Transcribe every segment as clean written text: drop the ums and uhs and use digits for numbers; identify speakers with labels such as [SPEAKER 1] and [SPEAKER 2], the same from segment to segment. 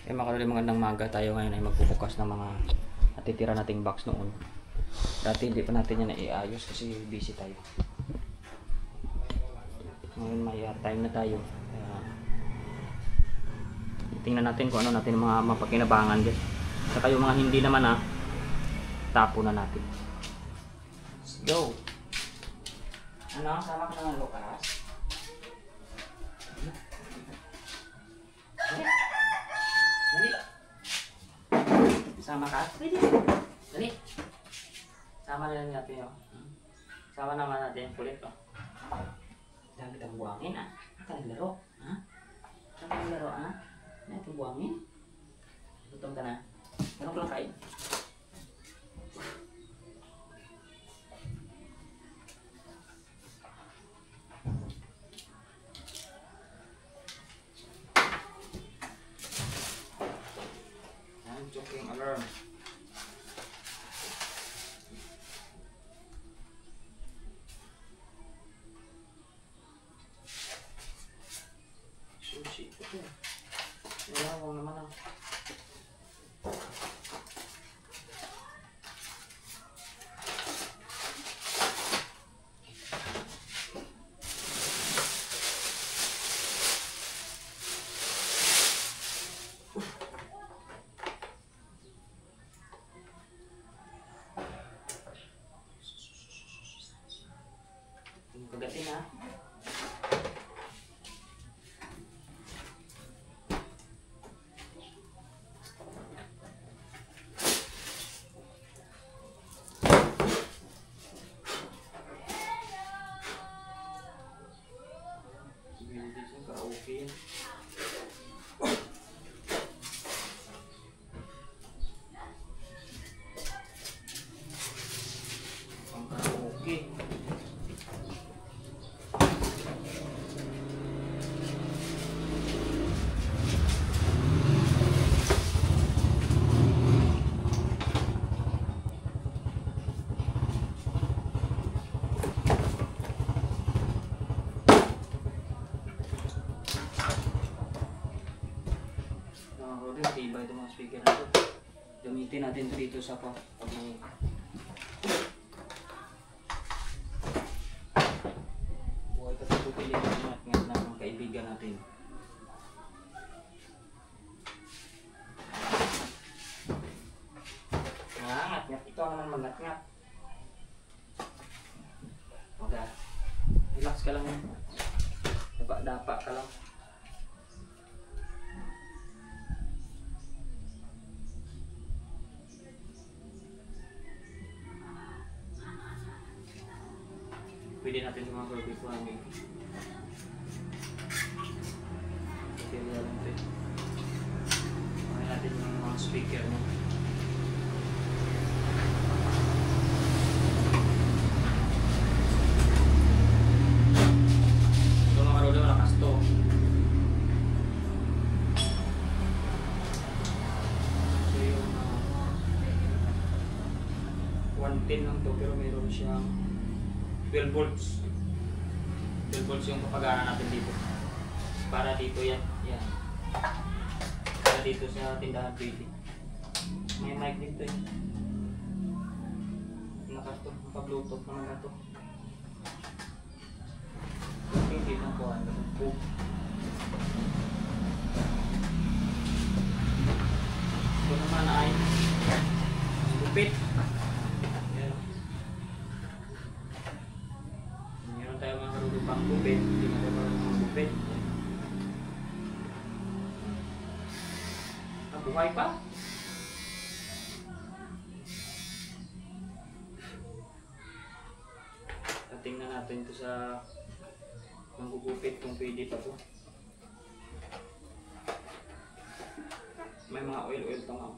[SPEAKER 1] Kaya makaroon magandang maga tayo ngayon ay magbubukas ng mga natitira nating box noon. Dati hindi pa natin yan naiayos kasi busy tayo. Ngayon may time na tayo. Kaya tingnan natin kung ano natin mga mapakinabangan guys. Saka yung mga hindi naman tapo na natin. Let's go! Ano? Sama ka ng Lucas? Dali! Sama ka? Dali! Sama na lang natin yun. Sama naman natin yung kulit oh. Dami kang buwangin Aka naglaro Aka naglaro Natin buwangin. Gutom ka na. Meron ko lang kain. Joking alarm. Sushi ito. Malawang naman pagatin karaoke yan. Ang karaoke. Iba itong mga speaker na ito. Gamitin natin dito sa pag may buhay pa ito pili ng mga kaibigan natin. Ngat-ngat. Ito naman mag-ngat-ngat. Relax ka lang yan. Dapa ka lang. Pwede natin sa mga barbecue namin. Material natin. Pwede natin yung mga speaker mo. Ito mga rodo, malakas to. So yung 110 lang to pero mayroon siyang 12 volts. 12 volts yung papagana natin dito. Para dito yan. Yan. Para dito sa tindahan pwede. May mic dito Nakas to. Naka-bluetooth naman na to. Hindi na po. Ito naman ay lupit. Pang bupit, hindi na tayo pang bupit. Buhay pa? Tingnan natin ito sa manggugupit kung pwede pa to. May mga oil to nga.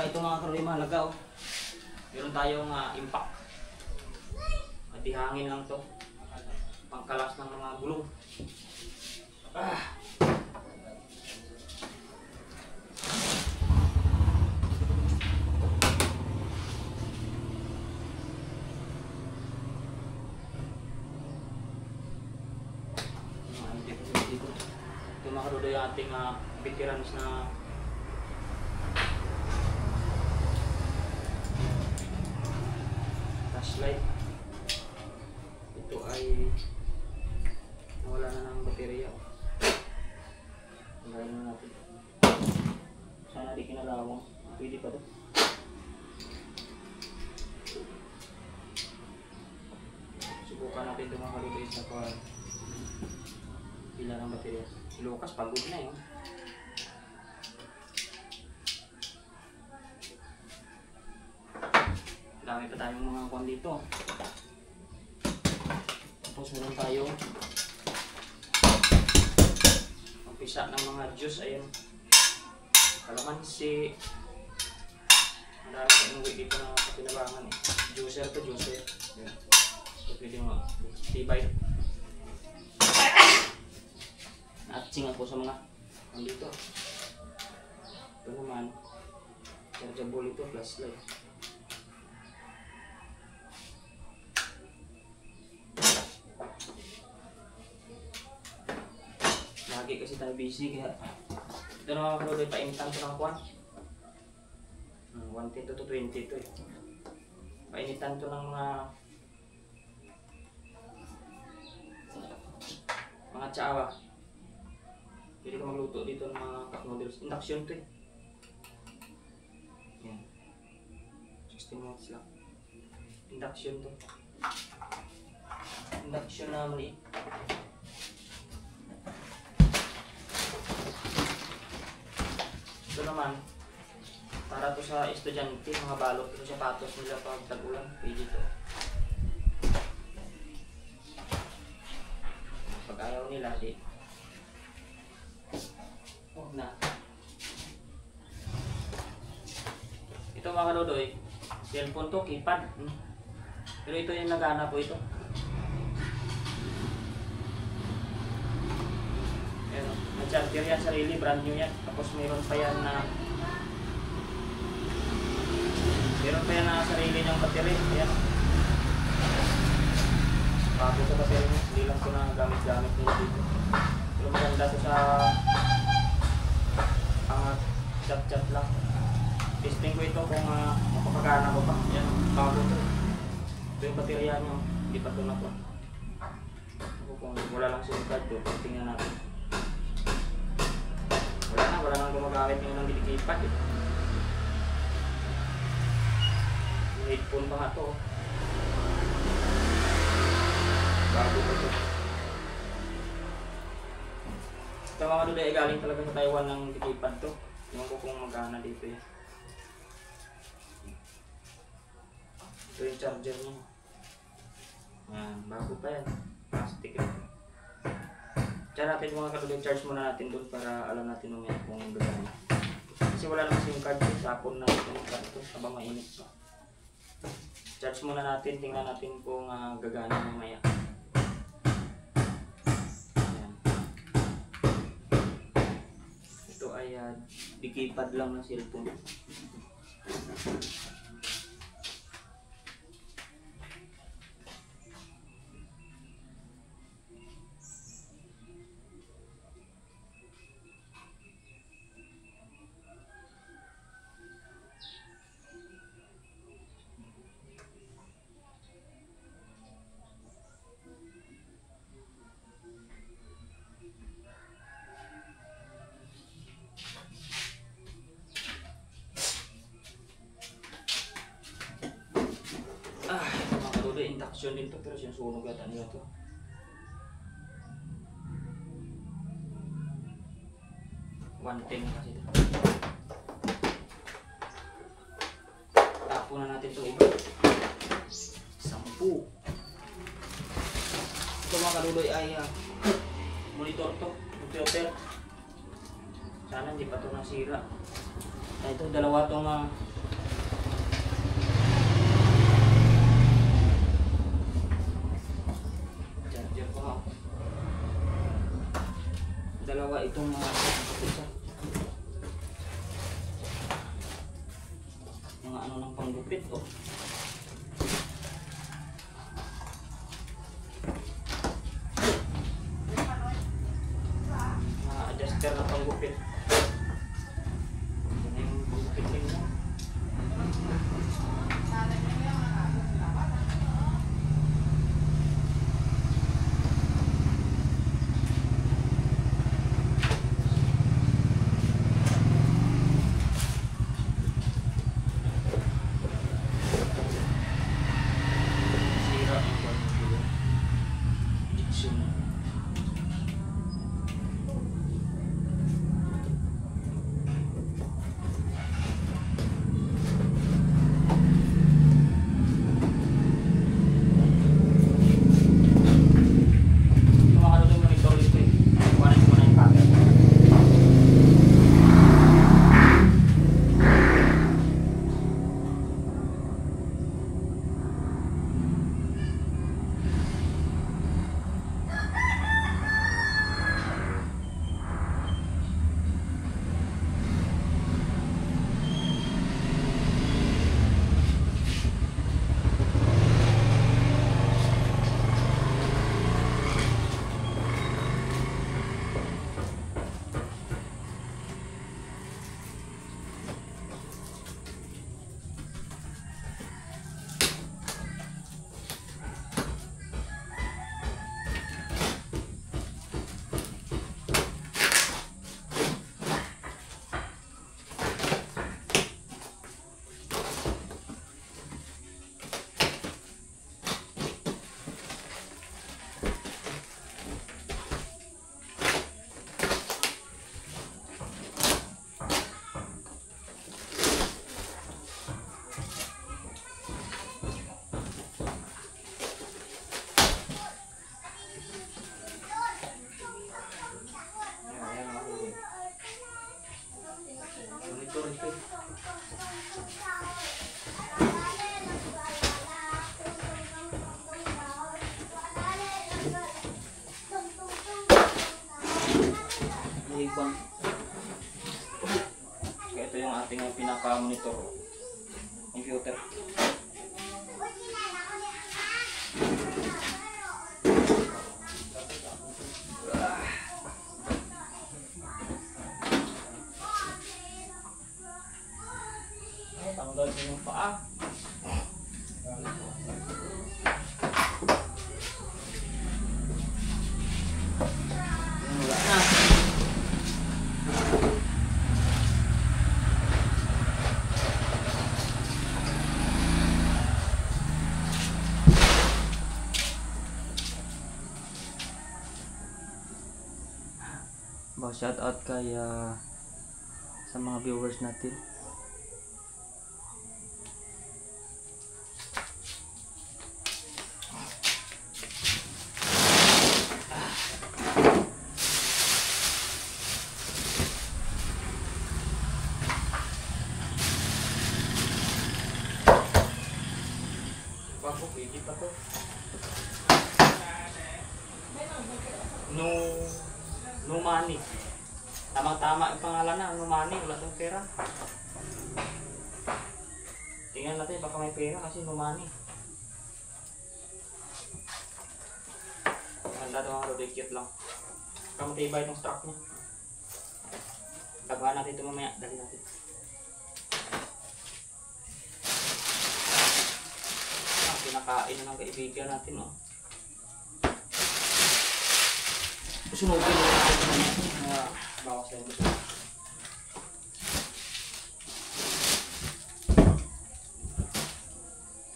[SPEAKER 1] Ito mga karoy mahalaga meron tayong impact at ihangin lang to pangkalas ng mga gulong. yung ating veterans na flashlight. Ito ay nawala na ng baterya. Tanggalin na natin. Sana di kinalawang. Pwede pa to. Subukan natin ito mga kalibay sa pila ng baterya. Si Lucas pagod na yun. Dami pa tayong mga kwan dito. Tapos meron tayo umpisa ng mga juice. Ayun, kalamansi. Marami pa inuwi dito na kapinabangan eh. Juicer to juicer. Ayan. So pwede mo tibay. Natsing ako sa mga dito. Ito naman chargeable ito, flashlight. Lagi kasi tayo busy kaya ito na mga kaluloy, painitan ko ng kwan. 110 to 20 ito eh. Painitan to ng mga tsawa. Pwede ka magluto dito ng mga cup noodles. Induction to eh. Yan. 16 minutes lang. Induction to. Induction na mali. Ito naman, para to sa estudyante, mga balot ito sa sapatos nila pag tag-ulan. Pwede to. Pag ayaw nila, di. Huwag na. Ito mga kaludoy, cellphone to, keypad. Pero ito yung nagana po ito. Ayan, na-charger yan sarili, brand new yan. Tapos mayroon pa yan na sarili niyang battery. Ayan. Bago sa battery niya, hindi lang ito na gamit-gamit nila dito. Pero maganda ito sa chat-chat lang. Testing ko ito kung mapapagana ko pa. Ayan, bago ito. Ito yung baterya niyo, hindi pa ito na po. Kung wala lang SIM card ito, tingnan natin. Wala nang gumagamit yung nang dinikipad eh. Yung headphone pa nga ito. Bago pa ito. Ito mga kaluloy ay galing talaga sa Taiwan ng dinikipad ito. Yung ko kung magana dito eh. Ito yung charger niya. Ayan, bago pa yan. Plastic eh. Diyan natin mga kaluloy, charge muna natin doon para alam natin mamaya kung gagana. Kasi wala naman SIM card eh. Tapon na SIM card ito habang mainit pa. Charge muna natin, tingnan natin kung gagana mamaya. Ayan. Ito ay di-keypad lang ng cellphone. Induction din to, pero sinusunog yata nila to. $110 kasi ito. Tapo na natin ito iba. 10. Ito mga kaluloy ay monitor to, computer. Sana hindi pa ito nasira. Ito dalawa itong dalawa itong mga ano ng panggupit oh. Mga adjuster na kwan. Kaya ito yung ating pinaka-monitor computer. Tanggal din yung paa. Wala na. Shout out kay sa mga viewers natin. Pwede pa to. No money. Tamang-tama yung pangalan na, no money, wala tong pera. Tingnan natin baka may pera kasi no money. Ganda ito mga lodi, cute lang. Kamatibay itong strap niya. Tagahan natin ito mamaya, dali natin. Pinakain na ng kaibigan natin, no? Sunugin na natin. Bawas lang ito.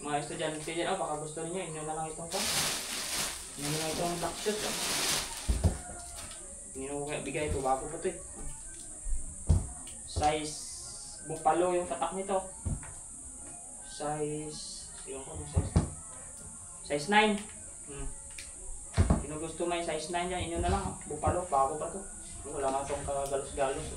[SPEAKER 1] Mga estudyante dyan, baka gusto niyo, inyo na lang itong inyo na lang itong black shoes. Hindi na ko kaya bigay ito, bago po ito eh. Size bupalo yung tatak nito. Size, yung ko ng size 9. Kung gusto may size 9 yan, inyo na lang. Bupalo, bago pa ito. Wala nga itong kagalos-galos.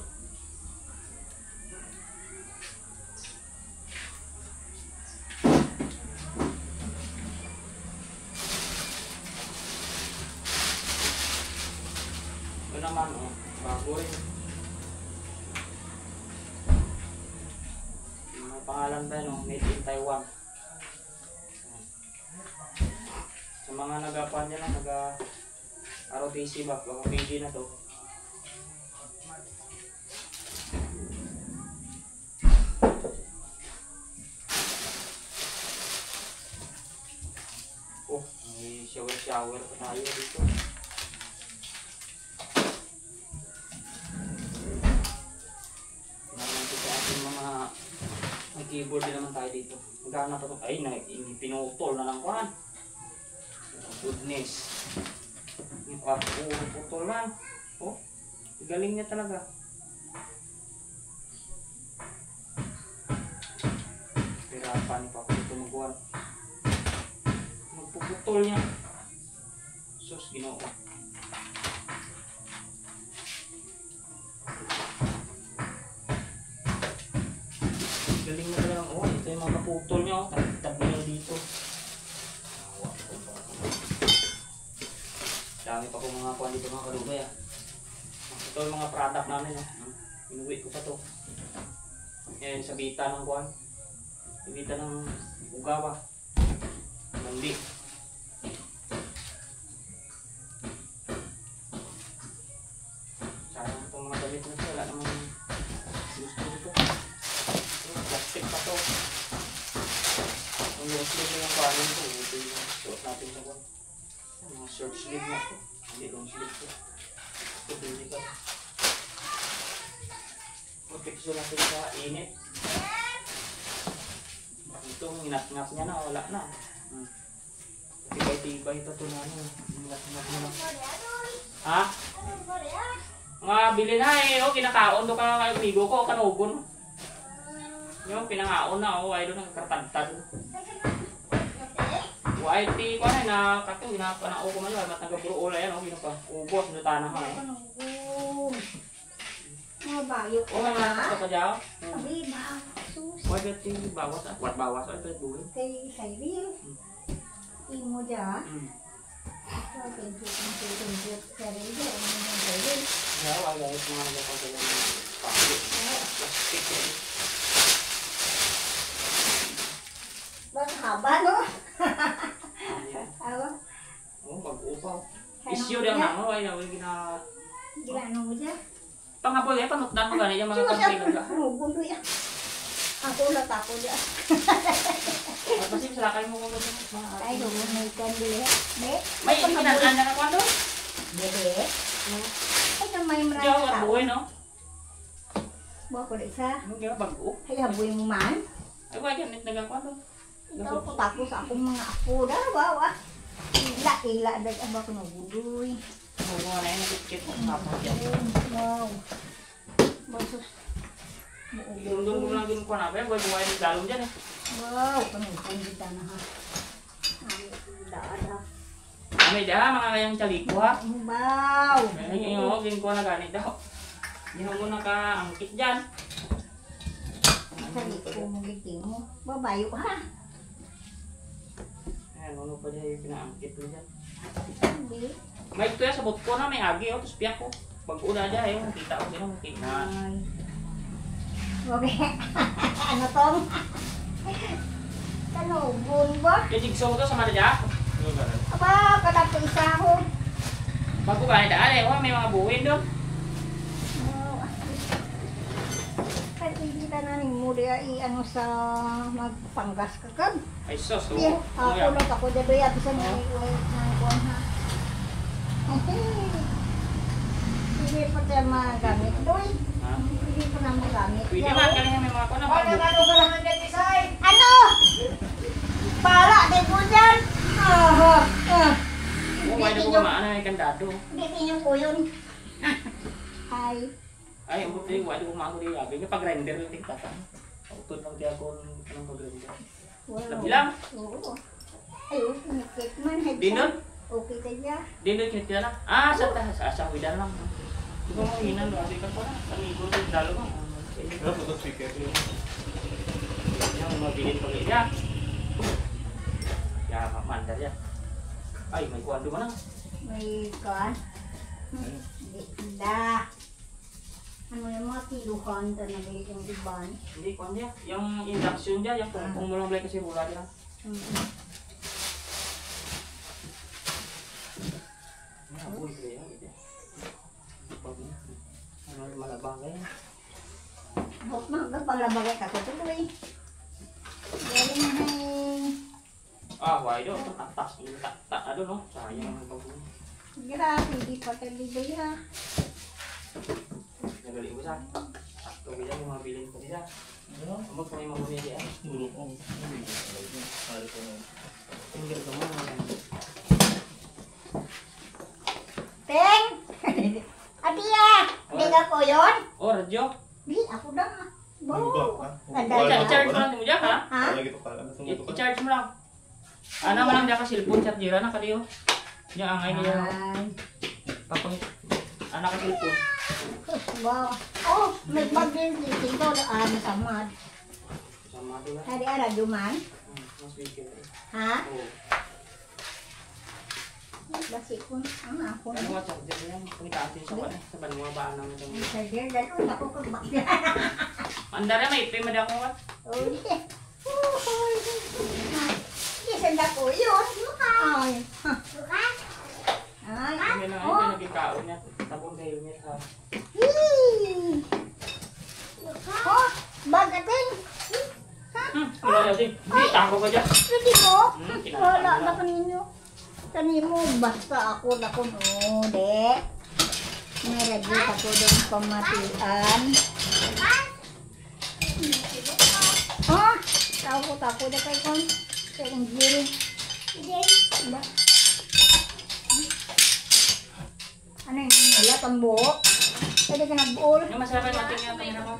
[SPEAKER 1] Ito naman, bago rin. May pangalan ba yun, made in Taiwan. Sa mga nag-apan dyan, nag-ROTC ba? Baka PG na to. Oh, may shower pa tayo dito. Naman ito sa ating mga keyboard din naman tayo dito. Magkana pa ito. Ay, pinutol na lang kuhan. Goodness. Yung putol man. Oh, galing niya talaga. Pirapan ni Papa ito magkuhan. Magpuputol niya. Sus, Ginoo. Galing niya talaga. Oh, ito yung mga kaputol niya. Tabi niya dito. Dami pa kong mga kuhan dito mga kalugay. Ito yung mga product namin. Inuwi ko pa to. Yan, sa bita ng kuhan. Sa bita ng ugawa. Mandi. Sayang itong mga damit na ito. Wala namang gusto dito. Plastic pa to. Ang long sleeve na yung kuhanin ito. Ito yung suot natin sa kuhan. Mga short sleeve na ito. Hindi long sleeve ito. Ito pwede ka. Mag-picture natin sa init. Ito, hinat-ngat niya na. Wala na. Tibay-tibay ito na. Hinat-ngat niya na. Ha? Mga bili na eh. O, kinakaon doon ka kayo migo ko. Kanugon. Yung pinangaon na. O, ay doon nagkartagtad. White tea ko na kato ginapa na ko man mat nagaburo ola yan ginapa ubos no tanah ha.
[SPEAKER 2] Mga bayo ko.
[SPEAKER 1] O mga kajaw.
[SPEAKER 2] Abi ba sus.
[SPEAKER 1] Wala ti bawas at wat bawas ito buhay.
[SPEAKER 2] Kay Cyril. Imo ja.
[SPEAKER 1] Ya, wag guys, mga nagpapagod ng plastic. Plastic yan.
[SPEAKER 2] Bang haba no?
[SPEAKER 1] Ayan.
[SPEAKER 2] Awa.
[SPEAKER 1] Oh, mag-upaw. Isyo din ang ay na gina
[SPEAKER 2] Gila mo dyan.
[SPEAKER 1] pangapoy ay panutdan mo gani yung mga pangpilog ka.
[SPEAKER 2] Gundo yan. Ako na tako dyan.
[SPEAKER 1] At masim salakay mo kung gusto mo.
[SPEAKER 2] Ay, may kandila.
[SPEAKER 1] May kinanaan na kwando?
[SPEAKER 2] Bebe. Ay, na may marami
[SPEAKER 1] Diyo,
[SPEAKER 2] tao.
[SPEAKER 1] buhay no?
[SPEAKER 2] Bawa ko na isa.
[SPEAKER 1] Ano nga bago?
[SPEAKER 2] Ay, haboy mo man.
[SPEAKER 1] Ay, wag ganit na kwando.
[SPEAKER 2] Ikaw ko tako sa akong mga apo. Bawa. Ila. Aba ko na gudoy.
[SPEAKER 1] Oo, na yun, nakikit mo kapag yan.
[SPEAKER 2] Wow. Basos.
[SPEAKER 1] Dundun mo lang din ko na, buhay ng galong dyan eh.
[SPEAKER 2] Wow. Panungkong kita na ha. Ay, daada.
[SPEAKER 1] May da, mga kayang chaliko ha.
[SPEAKER 2] Wow.
[SPEAKER 1] Ay, yung din ko na ganit daw. Hindi mo muna ka angkit dyan.
[SPEAKER 2] Sabi ko mo giting mo. Babayo ha.
[SPEAKER 1] Ayan, ano pa dyan yung pinaangkit mo dyan.
[SPEAKER 2] Hindi.
[SPEAKER 1] May ito yan, sabot ko na, may agi, tapos piyak ko. Pag una dyan, yung kita ko, kita.
[SPEAKER 2] Ay. Okay. Ano tong? Kanubon ba?
[SPEAKER 1] Yung jigsaw ko to, sama na dyan.
[SPEAKER 2] Aba, kadap ko isa ko.
[SPEAKER 1] Bago ka na daan eh, oh, may mga buhin doon.
[SPEAKER 2] Kahit hindi ka na mo diya i-ano sa magpanggas ka kan.
[SPEAKER 1] Ay sos,
[SPEAKER 2] Hindi,
[SPEAKER 1] oh.
[SPEAKER 2] ako lang ako dito yan. Bisa na kuwan ha. Hindi pa siya magamit doy.
[SPEAKER 1] Ha?
[SPEAKER 2] Hindi pa na magamit.
[SPEAKER 1] Pwede man, kanina may mga kuna pa.
[SPEAKER 2] Ano? Para, din mo dyan.
[SPEAKER 1] Oo, may na ko maana, may kandado.
[SPEAKER 2] Hindi yung kuyon. Ay.
[SPEAKER 1] Ay, ang buti, wala ko maako di yabi. May pag-render lang ting tata. Utod lang di ako ng pag-render. Labi lang.
[SPEAKER 2] Oo. Ayun, kinikit man.
[SPEAKER 1] Di nun?
[SPEAKER 2] Okay ka niya.
[SPEAKER 1] Di nun kinitila na. Ah, sa asawidan lang. Di ko mga hinan, kasi ka ko na. Amigo na yung dalo mo.
[SPEAKER 3] Ano po ito speaker?
[SPEAKER 1] Yang mabilin ko niya. Ya, mandar ya. Ay, may kuwan doon na.
[SPEAKER 2] May kan. Hindi na. Ano yung mga tiluhan na nabili yung iban?
[SPEAKER 1] Hindi, kuwan niya. Yung induction niya, yung kung mo lang kasi mula nila. Nabuhay ko yan. Ano yung malabagay?
[SPEAKER 2] Hop na, nagpaglabagay ka ko tuloy. Galing na
[SPEAKER 1] Ah, why do? Ito tatas. Tak, ano no? Sayang ang bago.
[SPEAKER 2] grabe, di pa talibay ha.
[SPEAKER 1] Nagali ko sa. Sakto ko dyan yung mga bilin ko nila. Amag ko may mga bunyi dyan. Tinggal ka mo.
[SPEAKER 2] Teng! Adiya! Hindi ka ko yun?
[SPEAKER 1] Oh, radyo.
[SPEAKER 2] Di, ako na. Bo!
[SPEAKER 1] I-charge mo lang mo dyan ha?
[SPEAKER 2] Ha?
[SPEAKER 1] I-charge mo lang. Ano man lang dyan ka cellphone chat dyan na kaliyo. Diyan ang ay niya.
[SPEAKER 2] Ay.
[SPEAKER 1] Papang anak ka cellphone.
[SPEAKER 2] Wow. Oh, may bag din dito. Masamad.
[SPEAKER 1] Sama doon na.
[SPEAKER 2] Tadi ada duman.
[SPEAKER 1] Mas weekend.
[SPEAKER 2] Ha?
[SPEAKER 1] Oo.
[SPEAKER 2] Basi ko. Ang ako
[SPEAKER 1] Ano
[SPEAKER 2] na.
[SPEAKER 1] nga charger yan? Pagkakasin sa kanya. Sa banwa baan naman sa mga.
[SPEAKER 2] Sadir, dalo ako kabak.
[SPEAKER 1] Andara may ipay madako ka.
[SPEAKER 2] Oh, di. Di, sanda ko yun. Ay. Ay.
[SPEAKER 1] Ay, na ay, nagkikaon niya. Tabong sa helmet ha.
[SPEAKER 2] Oh, bagating.
[SPEAKER 1] Wala na din. Hindi, tako ka dyan.
[SPEAKER 2] Pwede mo?
[SPEAKER 1] Kinakanta
[SPEAKER 2] Wala
[SPEAKER 1] lang.
[SPEAKER 2] na kanino. Kanino, basta ako na ko. Oh, de. May radyo ako doon pamatian. Oh, tako na kay kon. Kaya kong giro. Ba? Ano yung wala pang buo? Pwede ka nag-buol.
[SPEAKER 1] Yung masarap natin yung kamera mo.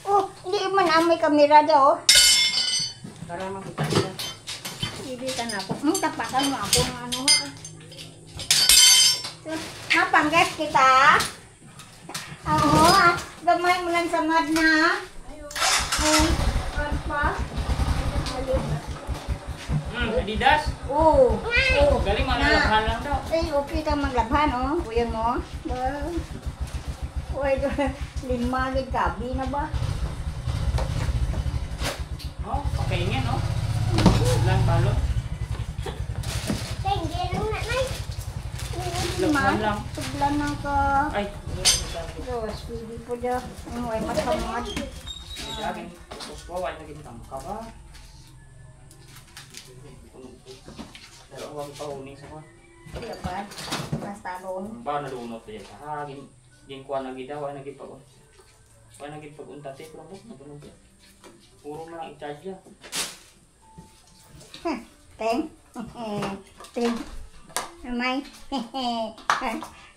[SPEAKER 2] Oh, hindi man may kamera daw.
[SPEAKER 1] Para makita siya.
[SPEAKER 2] Hindi ka na ako. Tapakan mo ako ng ano ha. Mapanggas kita. Oo, gamay mo lang samad na. Ayun. Ano pa?
[SPEAKER 1] Adidas.
[SPEAKER 2] Oo.
[SPEAKER 1] Galing manalabhan lang daw.
[SPEAKER 2] Eh, okay ka maglabhan, oh. Kuya mo. Ba? Uy, 5 gig kabi na ba?
[SPEAKER 1] Oh, pakaingin, oh. Lang balot. Labhan lang.
[SPEAKER 2] Tuglan na ka.
[SPEAKER 1] Ay.
[SPEAKER 2] Terus, pwede po dyan. Ang way masamad.
[SPEAKER 1] Laging tapos ko, ay naging tangka ba? Pero huwag pa uning sa ko.
[SPEAKER 2] Dapat. Mas talon.
[SPEAKER 1] Ba nalunot eh. Kuha na gida, ay naging pag-un. Ay naging pag-untate, pero mo, nagulog yan. Puro na lang i-charge yan.
[SPEAKER 2] Teng. Teng. May.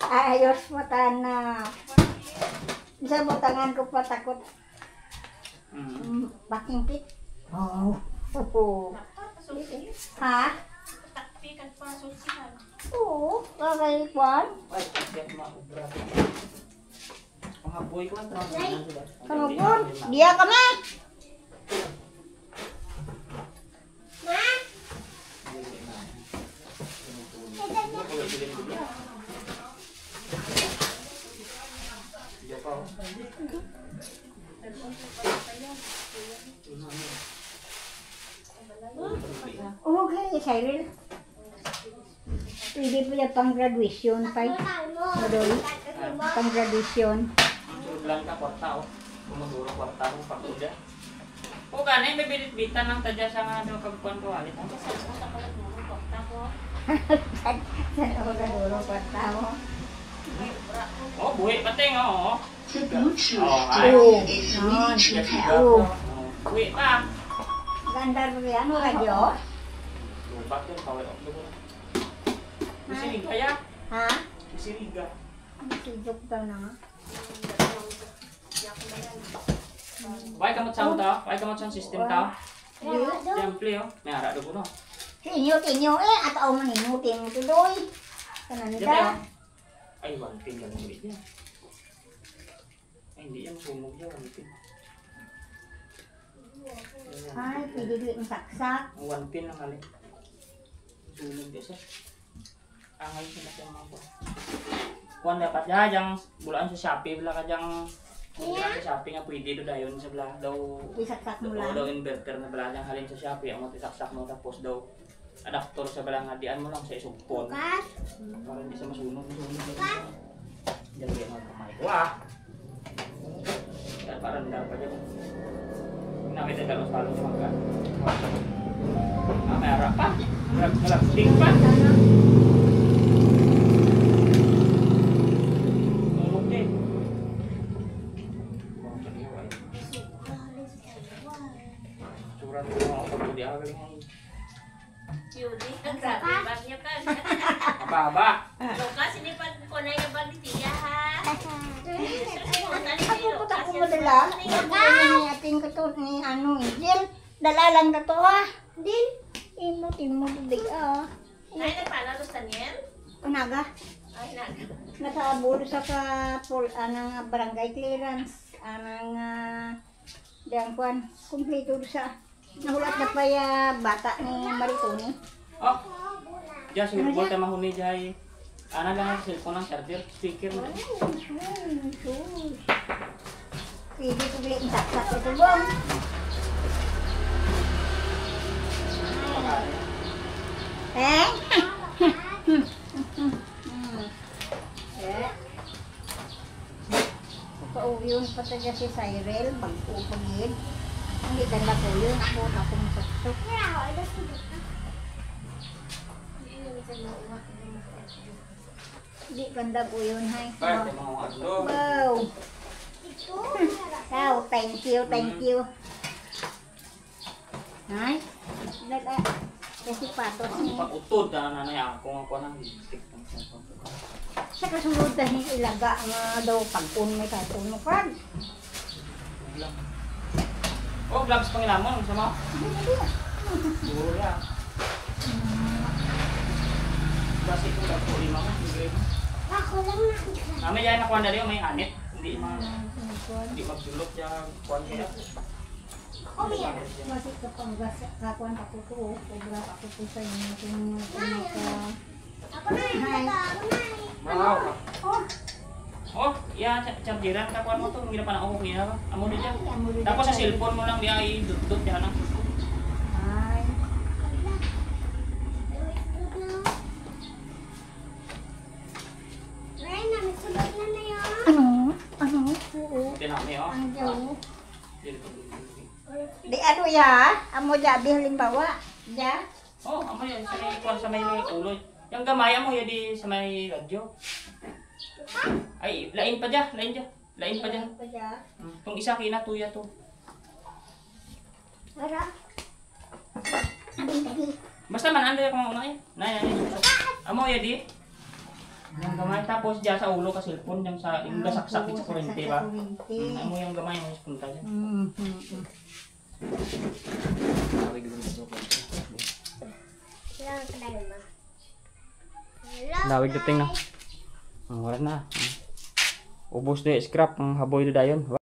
[SPEAKER 2] Ayos mo na. Bisa mo tangan ko pa takot. Baking pit. Oh. Ha? Oo. Kakay kwan.
[SPEAKER 1] Ay, pagkat maubra. Panghaboy ko ang trabaho.
[SPEAKER 2] Kanupon. Dia kami. Okay, Cyril. Pwede po yung pang-graduation pa. Madoy. Pang-graduation.
[SPEAKER 1] Lang ka kwarta o. Kumaguro kwarta mo pagkuda. O ganay, may bilit-bitan ng tadya sa nga daw kagpuan ko alit. Ang kasal ko sa kalat mo, kwarta ko.
[SPEAKER 2] Saan ako naguro kwarta mo?
[SPEAKER 1] Oh, buhi pating o. Oh, ay.
[SPEAKER 2] Oo.
[SPEAKER 1] Oo. Buhi pa.
[SPEAKER 2] Ganda rin yan, radyo.
[SPEAKER 1] Lubat yun, kawal ako doon. Isiriga ya.
[SPEAKER 2] Ha?
[SPEAKER 1] Isiriga.
[SPEAKER 2] Sigok daw na nga.
[SPEAKER 1] Why kamot sound ta? Why kamot sound system ta?
[SPEAKER 2] Hindi.
[SPEAKER 1] Simple oh. May ara do kuno.
[SPEAKER 2] Tinyo eh. At ako maninutin mo tuloy. Kanan
[SPEAKER 1] Diyan
[SPEAKER 2] ka.
[SPEAKER 1] Ay, one pin lang ulit yan. Ay, hindi yan sumog yan. One pin.
[SPEAKER 2] Ay, pwede din saksak.
[SPEAKER 1] Ang one pin lang alin. Sunog kasi. Angay sila sa mga po. Kung dapat ya, yang bulaan sa Shopee, wala ka diyang bulaan sa Shopee nga pwede do dayon sa bala daw.
[SPEAKER 2] Isaksak mo lang.
[SPEAKER 1] Daw inverter na bala diyang halin sa Shopee, ang matisaksak mo tapos daw adapter sa bala nga dian mo lang sa isugpon. Para hindi sa masunog. Diyan kaya mga kamay ko ah. Yan parang dapat dyan. Nakita ka lang sa mga may harap pa. Malapsing pa. Tulog din. Surat ko mga kapag di ako galing.
[SPEAKER 4] Yudi, ang grabe bag niya ka.
[SPEAKER 1] Mababa.
[SPEAKER 4] Lukas, ini pa ko na yung bag ni Tia, ha?
[SPEAKER 2] Ako putak ko madala. Ang ating kato ni ano, Angel. Dalalang ka to ha. Din. Imo bubig ah.
[SPEAKER 4] Ay, nagpala sa niyan?
[SPEAKER 2] Unaga.
[SPEAKER 4] Ay, naga.
[SPEAKER 2] Nakabulo sa anang barangay clearance. Anang diyan kuan. Kumpleto sa. Nahulat na pa ya bata ni Maritoni.
[SPEAKER 1] Oh. Diyan siguro po tayo mahuni dyan. Ano lang ang cellphone ng charger, speaker na.
[SPEAKER 2] Pwede ko bili isaksak ito bang. Eh? Pauwiyon pa taga si Cyril, magpupagid. Hindi ganda po yun. Ako na kumusok. Hindi ganda po yun, hay.
[SPEAKER 1] Bakit yung mga ano?
[SPEAKER 2] Wow! Wow, thank you, thank you. Hay? Daga. Kasi patos ni.
[SPEAKER 1] Pag-utod na nanay ako nga nang stick ng cellphone.
[SPEAKER 2] Sa kasunod na ilaga nga daw pagpun may katunukan.
[SPEAKER 1] Oh, gloves pang ilamon, sama. Siguro ya. Kasi kung dapat lima mo, grade.
[SPEAKER 2] Ako lang na.
[SPEAKER 1] May yan nakuha na rin, may anit. Hindi magsulot siya, kuha niya.
[SPEAKER 2] Masuk ke panggas kakuan aku tuh, beberapa aku tuh saya mungkin hai.
[SPEAKER 1] Wow. Oh, ya chargeran kakuan mo to, ngira pa na ako kaya. Amo din dyan. Tapos sa cellphone mo lang dia i-dudot yan.
[SPEAKER 2] Hai. Ano? Oo.
[SPEAKER 1] Tinami oh.
[SPEAKER 2] Ang jauh. Di ano ya, amo jabi halimbawa, ya.
[SPEAKER 1] Oh, amo yan sa may sa may ulo. Yang gamay mo ya di sa may radyo. Ay, lain pa dyan, lain dyan. Lain pa dyan. Kung isa kina tuya to. Basta man ando kung una eh. Nay. Amo ya di. Yang gamay tapos dyan sa ulo ka cellphone yang sa yung gasaksak sa kurente ba. Amo yung gamay mo punta dyan. Lawig dating na. Wala na. Ubos na scrap ang haboy dayon.